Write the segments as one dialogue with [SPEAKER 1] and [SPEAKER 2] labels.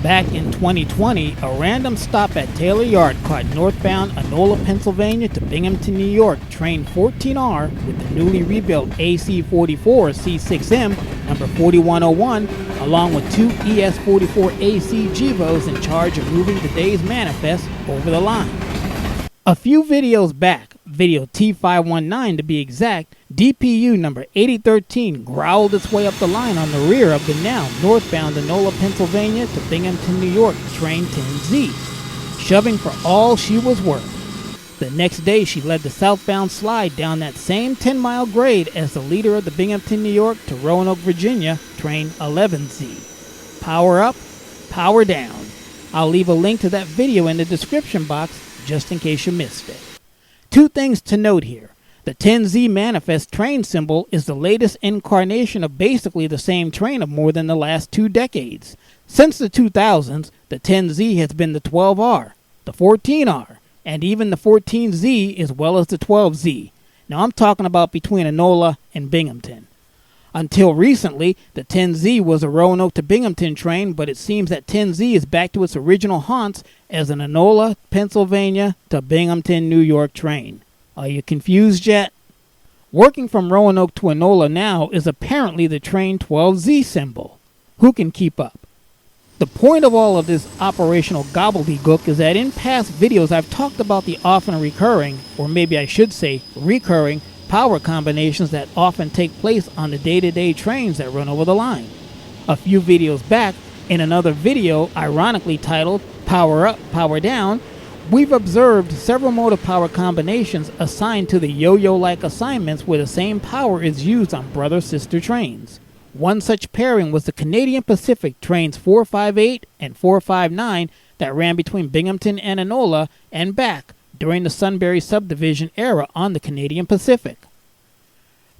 [SPEAKER 1] Back in 2020, a random stop at Taylor Yard caught northbound Enola, Pennsylvania to Binghamton, New York train 14R with the newly rebuilt AC-44 C6M number 4101, along with two ES-44 AC GEVOs in charge of moving the day's manifest over the line. A few videos back, video T519 to be exact, DPU number 8013 growled its way up the line on the rear of the now northbound Enola, Pennsylvania to Binghamton, New York train 10Z, shoving for all she was worth. The next day she led the southbound slide down that same 10-mile grade as the leader of the Binghamton, New York to Roanoke, Virginia train 11Z. Power up, power down. I'll leave a link to that video in the description box just in case you missed it. Two things to note here. The 10Z manifest train symbol is the latest incarnation of basically the same train of more than the last 2 decades. Since the 2000s, the 10Z has been the 12R, the 14R, and even the 14Z as well as the 12Z. Now I'm talking about between Enola and Binghamton. Until recently, the 10Z was a Roanoke to Binghamton train, but it seems that 10Z is back to its original haunts as an Enola, Pennsylvania to Binghamton, New York train. Are you confused yet? Working from Roanoke to Enola now is apparently the train 12Z symbol. Who can keep up? The point of all of this operational gobbledygook is that in past videos I've talked about the often recurring, or maybe I should say recurring, power combinations that often take place on the day-to-day trains that run over the line. A few videos back, in another video ironically titled Power Up, Power Down, we've observed several motive power combinations assigned to the yo-yo-like assignments where the same power is used on brother-sister trains. One such pairing was the Canadian Pacific trains 458 and 459 that ran between Binghamton and Enola and back during the Sunbury subdivision era on the Canadian Pacific.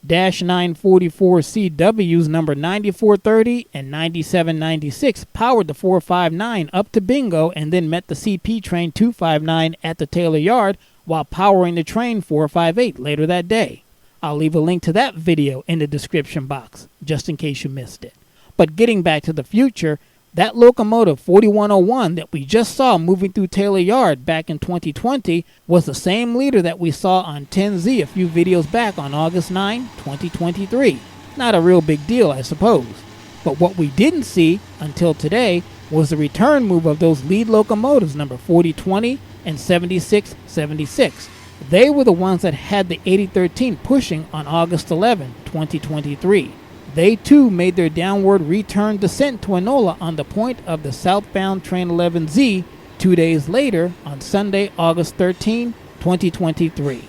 [SPEAKER 1] Dash 944 CW's number 9430 and 9796 powered the 459 up to Bingo and then met the CP train 259 at the Taylor Yard while powering the train 458 later that day. I'll leave a link to that video in the description box, just in case you missed it. But getting back to the future, that Locomotive 4101 that we just saw moving through Taylor Yard back in 2020 was the same leader that we saw on 10Z a few videos back on August 9, 2023. Not a real big deal, I suppose. But what we didn't see until today was the return move of those lead locomotives number 4020 and 7676. They were the ones that had the 8013 pushing on August 11, 2023. They too made their downward return descent to Enola on the point of the southbound train 11Z 2 days later on Sunday, August 13, 2023.